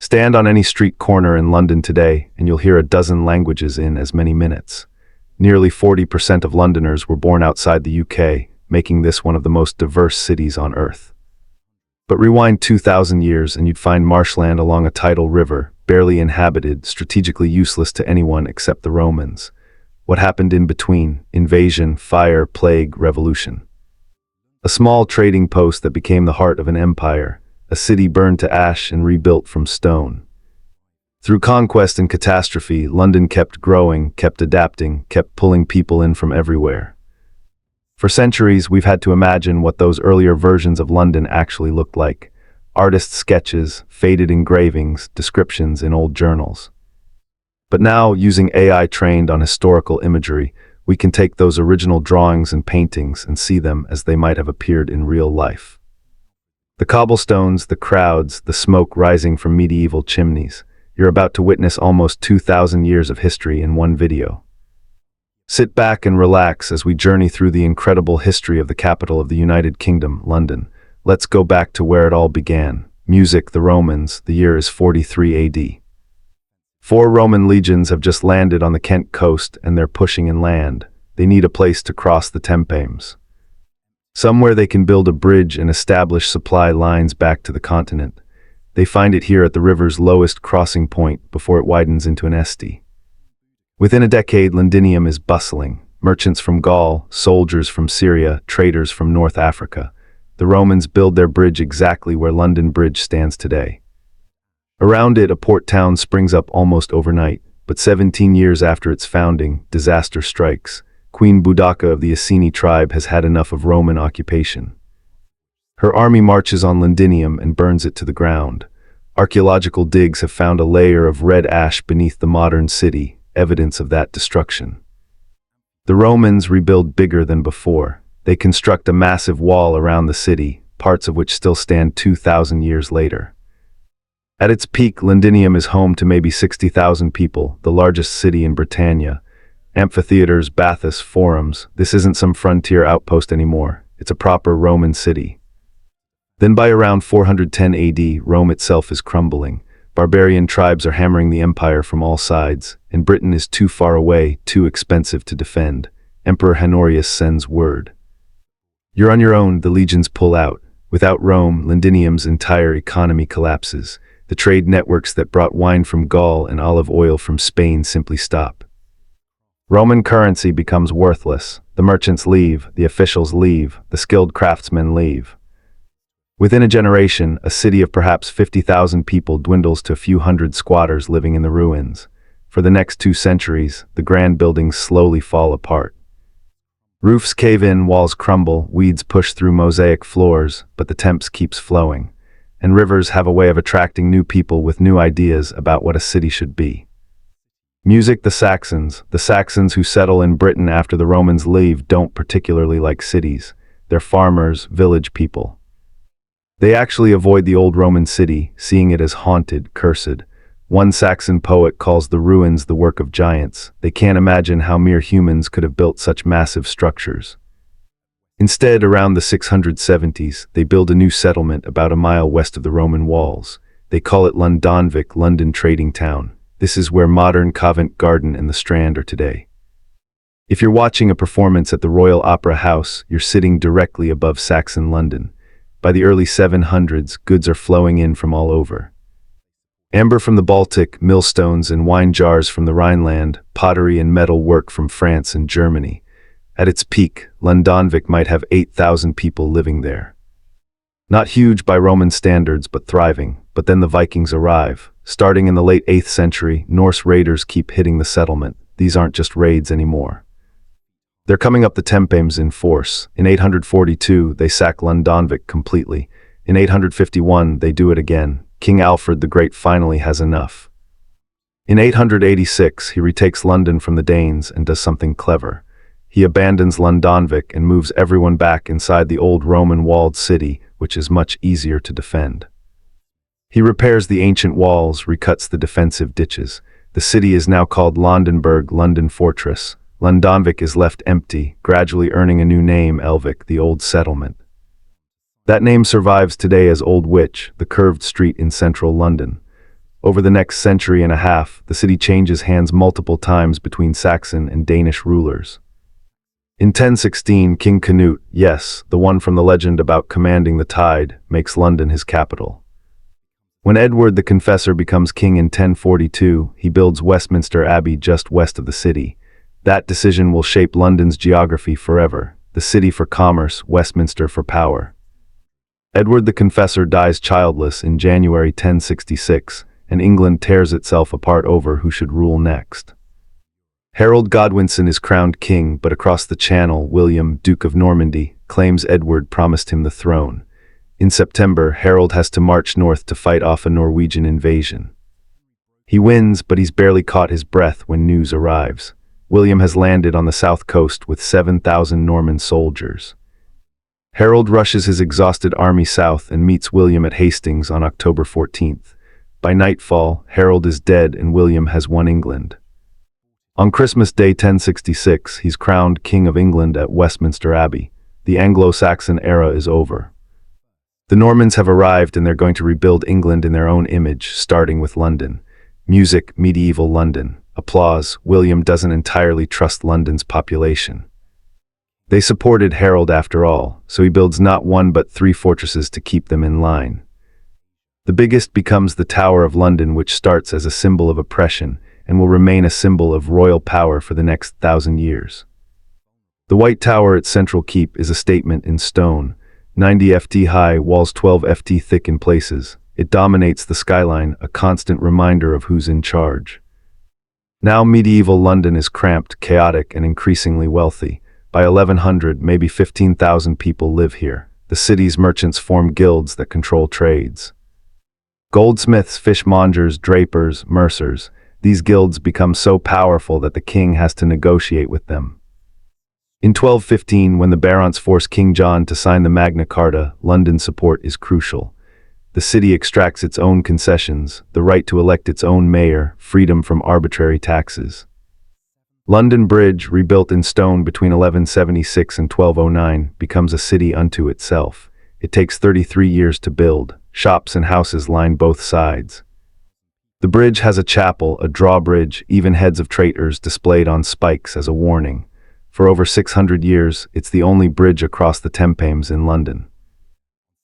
Stand on any street corner in London today, and you'll hear a dozen languages in as many minutes. Nearly 40% of Londoners were born outside the UK, making this one of the most diverse cities on Earth. But rewind 2,000 years and you'd find marshland along a tidal river, barely inhabited, strategically useless to anyone except the Romans. What happened in between? Invasion, fire, plague, revolution. A small trading post that became the heart of an empire, a city burned to ash and rebuilt from stone. Through conquest and catastrophe, London kept growing, kept adapting, kept pulling people in from everywhere. For centuries, we've had to imagine what those earlier versions of London actually looked like. Artist sketches, faded engravings, descriptions in old journals. But now, using AI trained on historical imagery, we can take those original drawings and paintings and see them as they might have appeared in real life. The cobblestones, the crowds, the smoke rising from medieval chimneys. You're about to witness almost 2,000 years of history in one video. Sit back and relax as we journey through the incredible history of the capital of the United Kingdom, London. Let's go back to where it all began. Music, the Romans, the year is 43 AD. 4 Roman legions have just landed on the Kent coast and they're pushing inland. They need a place to cross the Thames. Somewhere they can build a bridge and establish supply lines back to the continent. They find it here at the river's lowest crossing point before it widens into an estuary. Within a decade, Londinium is bustling. Merchants from Gaul, soldiers from Syria, traders from North Africa. The Romans build their bridge exactly where London Bridge stands today. Around it, a port town springs up almost overnight, but 17 years after its founding, disaster strikes. Queen Boudicca of the Seine tribe has had enough of Roman occupation. Her army marches on Londinium and burns it to the ground. Archaeological digs have found a layer of red ash beneath the modern city, evidence of that destruction. The Romans rebuild bigger than before. They construct a massive wall around the city, parts of which still stand 2,000 years later. At its peak, Londinium is home to maybe 60,000 people, the largest city in Britannia. Amphitheaters, baths, forums. This isn't some frontier outpost anymore. It's a proper Roman city. Then by around 410 AD, Rome itself is crumbling. Barbarian tribes are hammering the empire from all sides, and Britain is too far away, too expensive to defend. Emperor Honorius sends word. You're on your own, the legions pull out. Without Rome, Londinium's entire economy collapses. The trade networks that brought wine from Gaul and olive oil from Spain simply stop. Roman currency becomes worthless. The merchants leave, the officials leave, the skilled craftsmen leave. Within a generation, a city of perhaps 50,000 people dwindles to a few hundred squatters living in the ruins. For the next 2 centuries, the grand buildings slowly fall apart. Roofs cave in, walls crumble, weeds push through mosaic floors, but the Thames keeps flowing. And rivers have a way of attracting new people with new ideas about what a city should be. Music, the Saxons who settle in Britain after the Romans leave don't particularly like cities. They're farmers, village people. They actually avoid the old Roman city, seeing it as haunted, cursed. One Saxon poet calls the ruins the work of giants. They can't imagine how mere humans could have built such massive structures. Instead, around the 670s, they build a new settlement about a mile west of the Roman walls. They call it Londonvik, London trading town. This is where modern Covent Garden and the Strand are today. If you're watching a performance at the Royal Opera House, you're sitting directly above Saxon London. By the early 700s, goods are flowing in from all over. Amber from the Baltic, millstones and wine jars from the Rhineland, pottery and metal work from France and Germany. At its peak, Londonvik might have 8,000 people living there. Not huge by Roman standards, but thriving. But then the Vikings arrive. Starting in the late 8th century, Norse raiders keep hitting the settlement. These aren't just raids anymore. They're coming up the Thames in force. In 842, they sack Londonvik completely. In 851, they do it again. King Alfred the Great finally has enough. In 886, he retakes London from the Danes and does something clever. He abandons Londonvik and moves everyone back inside the old Roman walled city, which is much easier to defend. He repairs the ancient walls, recuts the defensive ditches. The city is now called Londenburg, London Fortress. Londonvik is left empty, gradually earning a new name, Elvik, the old settlement. That name survives today as Old Witch, the curved street in central London. Over the next century and a half, the city changes hands multiple times between Saxon and Danish rulers. In 1016, King Canute, yes, the one from the legend about commanding the tide, makes London his capital. When Edward the Confessor becomes king in 1042, he builds Westminster Abbey just west of the city. That decision will shape London's geography forever. The city for commerce, Westminster for power. Edward the Confessor dies childless in January 1066, and England tears itself apart over who should rule next. Harold Godwinson is crowned king, but across the Channel, William, Duke of Normandy, claims Edward promised him the throne. In September, Harold has to march north to fight off a Norwegian invasion. He wins, but he's barely caught his breath when news arrives. William has landed on the south coast with 7,000 Norman soldiers. Harold rushes his exhausted army south and meets William at Hastings on October 14th. By nightfall, Harold is dead and William has won England. On Christmas Day 1066, he's crowned King of England at Westminster Abbey. The Anglo-Saxon era is over. The Normans have arrived and they're going to rebuild England in their own image, starting with London. Music, medieval London. Applause. William doesn't entirely trust London's population. They supported Harold after all, so he builds not one but 3 fortresses to keep them in line. The biggest becomes the Tower of London, which starts as a symbol of oppression and will remain a symbol of royal power for the next 1,000 years. The White Tower at Central Keep is a statement in stone. 90 ft high, walls 12 ft thick in places. It dominates the skyline, a constant reminder of who's in charge. Now medieval London is cramped, chaotic, and increasingly wealthy. By 1100, maybe 15,000 people live here. The city's merchants form guilds that control trades. Goldsmiths, fishmongers, drapers, mercers. These guilds become so powerful that the king has to negotiate with them. In 1215, when the barons force King John to sign the Magna Carta, London's support is crucial. The city extracts its own concessions, the right to elect its own mayor, freedom from arbitrary taxes. London Bridge, rebuilt in stone between 1176 and 1209, becomes a city unto itself. It takes 33 years to build. Shops and houses line both sides. The bridge has a chapel, a drawbridge, even heads of traitors displayed on spikes as a warning. For over 600 years, it's the only bridge across the Thames in London.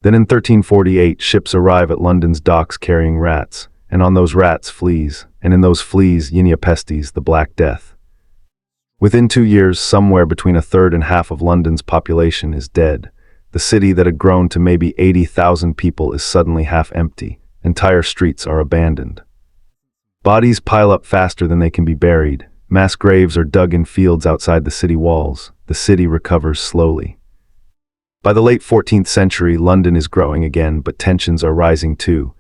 Then in 1348, ships arrive at London's docks carrying rats, and on those rats fleas, and in those fleas Yinia pestis, the Black Death. Within 2 years, somewhere between a third and half of London's population is dead. The city that had grown to maybe 80,000 people is suddenly half empty. Entire streets are abandoned. Bodies pile up faster than they can be buried. Mass graves are dug in fields outside the city walls. The city recovers slowly. By the late 14th century, London is growing again, but tensions are rising too.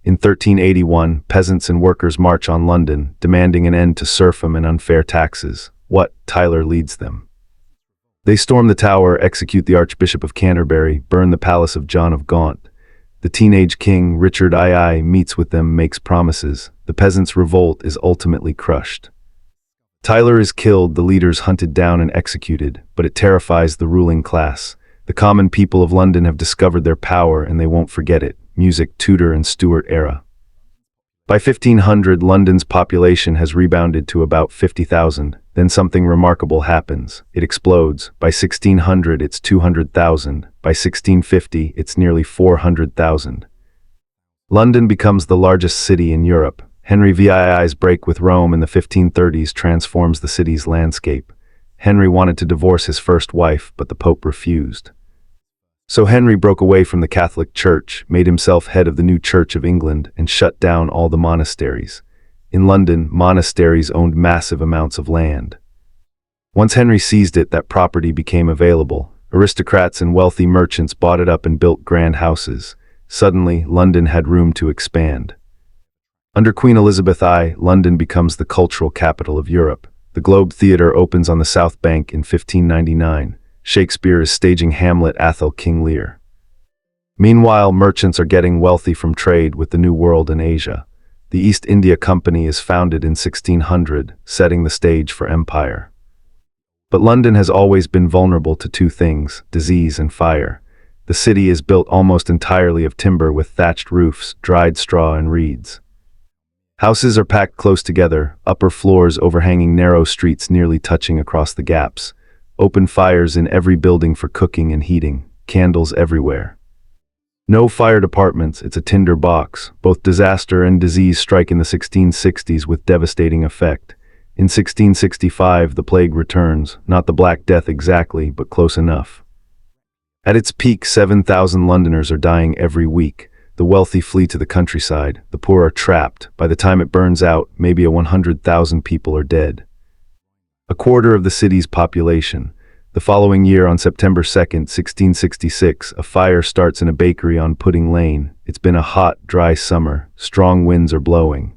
In 1381, peasants and workers march on London, demanding an end to serfdom and unfair taxes. What? Tyler leads them. They storm the Tower, execute the Archbishop of Canterbury, burn the palace of John of Gaunt. The teenage king, Richard II, meets with them, makes promises. The peasants' revolt is ultimately crushed. Tyler is killed, the leaders hunted down and executed, but it terrifies the ruling class. The common people of London have discovered their power and they won't forget it. Music, Tudor and Stuart era. By 1500, London's population has rebounded to about 50,000. Then something remarkable happens. It explodes. By 1600, it's 200,000. By 1650, it's nearly 400,000. London becomes the largest city in Europe. Henry VII's break with Rome in the 1530s transforms the city's landscape. Henry wanted to divorce his first wife, but the Pope refused. So Henry broke away from the Catholic Church, made himself head of the new Church of England, and shut down all the monasteries. In London, monasteries owned massive amounts of land. Once Henry seized it, that property became available. Aristocrats and wealthy merchants bought it up and built grand houses. Suddenly, London had room to expand. Under Queen Elizabeth I, London becomes the cultural capital of Europe. The Globe Theatre opens on the South Bank in 1599. Shakespeare is staging Hamlet, Athol, King Lear. Meanwhile, merchants are getting wealthy from trade with the New World and Asia. The East India Company is founded in 1600, setting the stage for empire. But London has always been vulnerable to 2 things, disease and fire. The city is built almost entirely of timber with thatched roofs, dried straw and reeds. Houses are packed close together, upper floors overhanging narrow streets nearly touching across the gaps. Open fires in every building for cooking and heating, candles everywhere. No fire departments, it's a tinder box. Both disaster and disease strike in the 1660s with devastating effect. In 1665, the plague returns, not the Black Death exactly, but close enough. At its peak, 7,000 Londoners are dying every week. The wealthy flee to the countryside, the poor are trapped. By the time it burns out, maybe 100,000 people are dead. A quarter of the city's population. The following year, on September 2nd, 1666, a fire starts in a bakery on Pudding Lane. It's been a hot, dry summer. Strong winds are blowing.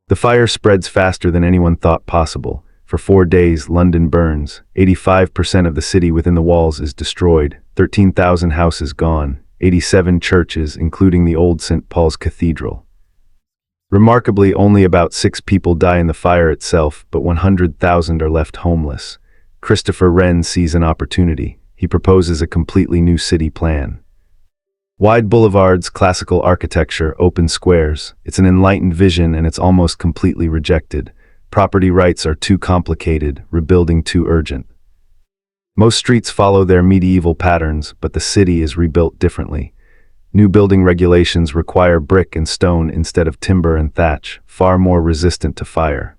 The fire spreads faster than anyone thought possible. For 4 days, London burns. 85% of the city within the walls is destroyed. 13,000 houses gone. 87 churches, including the old St. Paul's Cathedral. Remarkably, only about 6 people die in the fire itself, but 100,000 are left homeless. Christopher Wren sees an opportunity. He proposes a completely new city plan. Wide boulevards, classical architecture, open squares. It's an enlightened vision and it's almost completely rejected. Property rights are too complicated, rebuilding too urgent. Most streets follow their medieval patterns, but the city is rebuilt differently. New building regulations require brick and stone instead of timber and thatch, far more resistant to fire.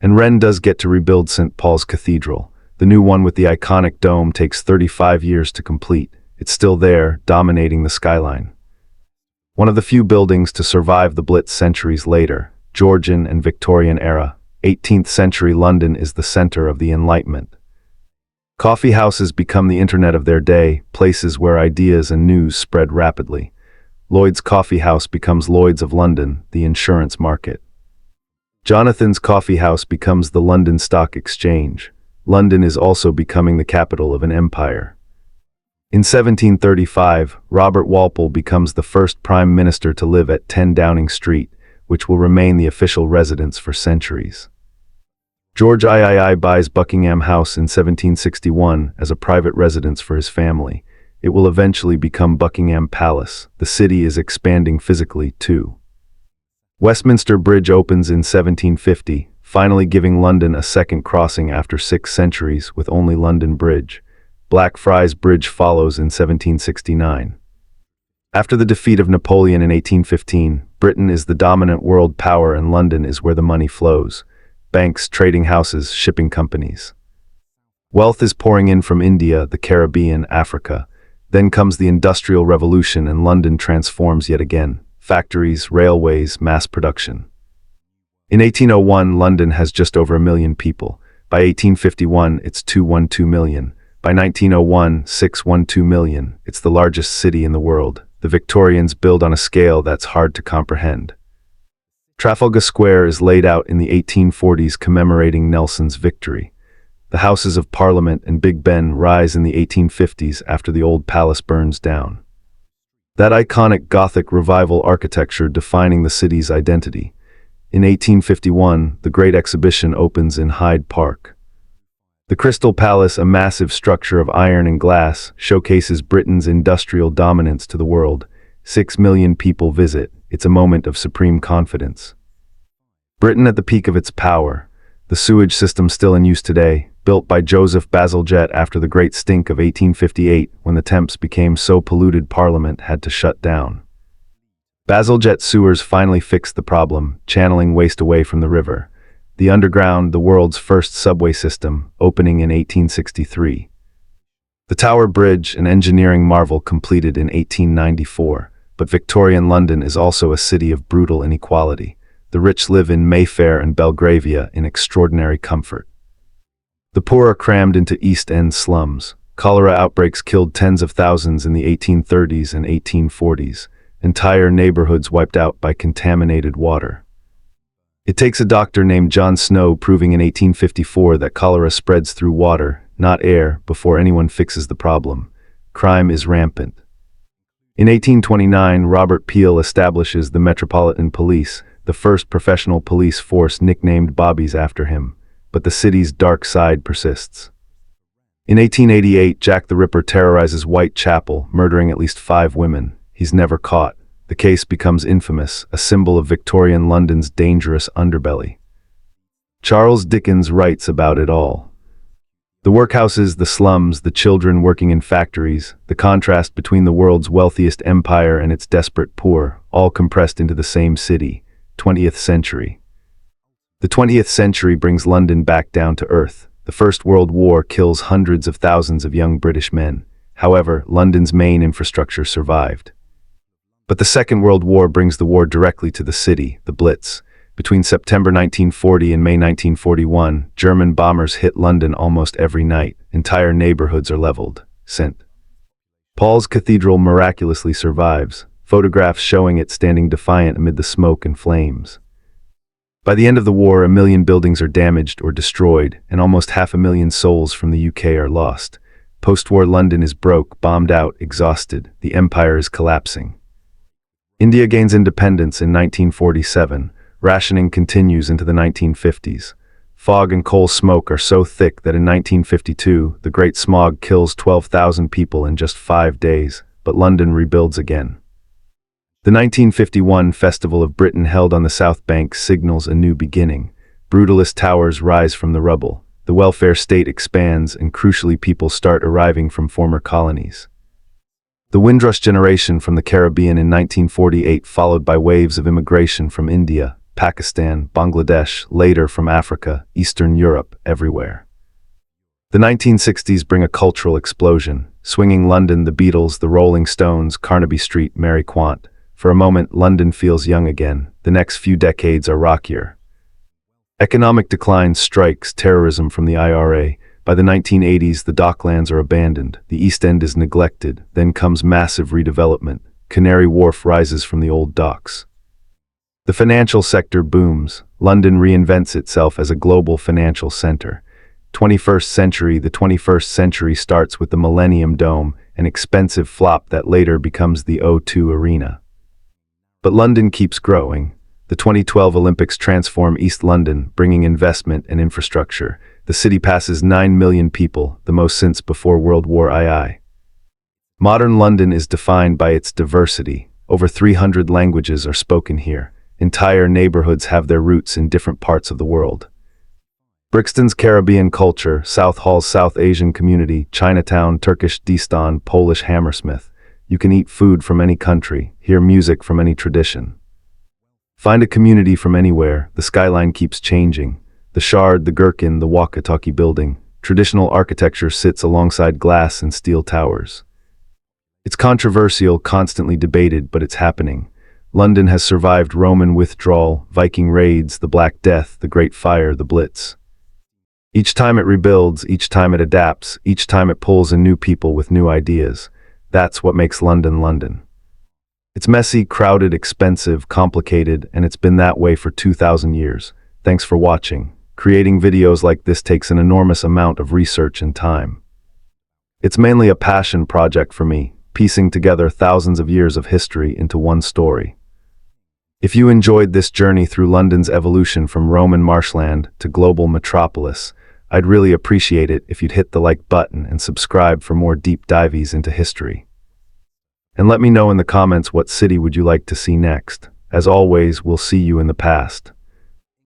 And Wren does get to rebuild St. Paul's Cathedral. The new one with the iconic dome takes 35 years to complete. It's still there, dominating the skyline. One of the few buildings to survive the Blitz centuries later, Georgian and Victorian era. 18th century London is the center of the Enlightenment. Coffee houses become the internet of their day, places where ideas and news spread rapidly. Lloyd's Coffee House becomes Lloyd's of London, the insurance market. Jonathan's Coffee House becomes the London Stock Exchange. London is also becoming the capital of an empire. In 1735, Robert Walpole becomes the first prime minister to live at 10 Downing Street, which will remain the official residence for centuries. George III buys Buckingham House in 1761 as a private residence for his family. It will eventually become Buckingham Palace. The city is expanding physically, too. Westminster Bridge opens in 1750, finally giving London a second crossing after 6 centuries with only London Bridge. Blackfriars Bridge follows in 1769. After the defeat of Napoleon in 1815, Britain is the dominant world power and London is where the money flows. Banks, trading houses, shipping companies. Wealth is pouring in from India, the Caribbean, Africa. Then comes the Industrial Revolution and London transforms yet again. Factories, railways, mass production. In 1801, London has just over 1 million people. By 1851, it's 212 million. By 1901, 612 million. It's the largest city in the world. The Victorians build on a scale that's hard to comprehend. Trafalgar Square is laid out in the 1840s commemorating Nelson's victory. The Houses of Parliament and Big Ben rise in the 1850s after the old palace burns down. That iconic Gothic revival architecture defining the city's identity. In 1851, the Great Exhibition opens in Hyde Park. The Crystal Palace, a massive structure of iron and glass, showcases Britain's industrial dominance to the world. 6 million people visit. It's a moment of supreme confidence. Britain at the peak of its power. The sewage system still in use today, built by Joseph Bazalgette after the Great Stink of 1858 when the Thames became so polluted Parliament had to shut down. Bazalgette sewers finally fixed the problem, channeling waste away from the river. The Underground, the world's first subway system, opening in 1863. The Tower Bridge, an engineering marvel completed in 1894. But Victorian London is also a city of brutal inequality. The rich live in Mayfair and Belgravia in extraordinary comfort. The poor are crammed into East End slums. Cholera outbreaks killed tens of thousands in the 1830s and 1840s. Entire neighborhoods wiped out by contaminated water. It takes a doctor named John Snow proving in 1854 that cholera spreads through water, not air, before anyone fixes the problem. Crime is rampant. In 1829, Robert Peel establishes the Metropolitan Police, the first professional police force nicknamed Bobbies after him, but the city's dark side persists. In 1888, Jack the Ripper terrorizes Whitechapel, murdering at least 5 women. He's never caught. The case becomes infamous, a symbol of Victorian London's dangerous underbelly. Charles Dickens writes about it all. The workhouses, the slums, the children working in factories, the contrast between the world's wealthiest empire and its desperate poor, all compressed into the same city, 20th century. The 20th century brings London back down to earth. The First World War kills hundreds of thousands of young British men. However, London's main infrastructure survived. But the Second World War brings the war directly to the city, the Blitz. Between September 1940 and May 1941, German bombers hit London almost every night. Entire neighborhoods are leveled. St. Paul's Cathedral miraculously survives, photographs showing it standing defiant amid the smoke and flames. By the end of the war, 1 million buildings are damaged or destroyed, and almost 500,000 souls from the UK are lost. Post-war London is broke, bombed out, exhausted. The empire is collapsing. India gains independence in 1947. Rationing continues into the 1950s. Fog and coal smoke are so thick that in 1952, the Great Smog kills 12,000 people in just 5 days, but London rebuilds again. The 1951 Festival of Britain held on the South Bank signals a new beginning. Brutalist towers rise from the rubble. The welfare state expands, and crucially people start arriving from former colonies. The Windrush generation from the Caribbean in 1948, followed by waves of immigration from India, Pakistan, Bangladesh, later from Africa, Eastern Europe, everywhere. The 1960s bring a cultural explosion. Swinging London, the Beatles, the Rolling Stones, Carnaby Street, Mary Quant. For a moment, London feels young again. The next few decades are rockier. Economic decline strikes, terrorism from the IRA. By the 1980s, the docklands are abandoned. The East End is neglected. Then comes massive redevelopment. Canary Wharf rises from the old docks. The financial sector booms. London reinvents itself as a global financial center. The 21st century starts with the Millennium Dome, an expensive flop that later becomes the O2 Arena. But London keeps growing. The 2012 Olympics transform East London, bringing investment and infrastructure. The city passes 9 million people, the most since before World War II. Modern London is defined by its diversity. Over 300 languages are spoken here. Entire neighborhoods have their roots in different parts of the world. Brixton's Caribbean culture, Southall's South Asian community, Chinatown, Turkish Distan, Polish Hammersmith. You can eat food from any country, hear music from any tradition. Find a community from anywhere. The skyline keeps changing. The Shard, the Gherkin, the Walkie-Talkie building. Traditional architecture sits alongside glass and steel towers. It's controversial, constantly debated, but it's happening. London has survived Roman withdrawal, Viking raids, the Black Death, the Great Fire, the Blitz. Each time it rebuilds, each time it adapts, each time it pulls in new people with new ideas. That's what makes London London. It's messy, crowded, expensive, complicated, and it's been that way for 2,000 years. Thanks for watching. Creating videos like this takes an enormous amount of research and time. It's mainly a passion project for me, piecing together thousands of years of history into one story. If you enjoyed this journey through London's evolution from Roman marshland to global metropolis, I'd really appreciate it if you'd hit the like button and subscribe for more deep dives into history. And let me know in the comments what city would you like to see next. As always, we'll see you in the past.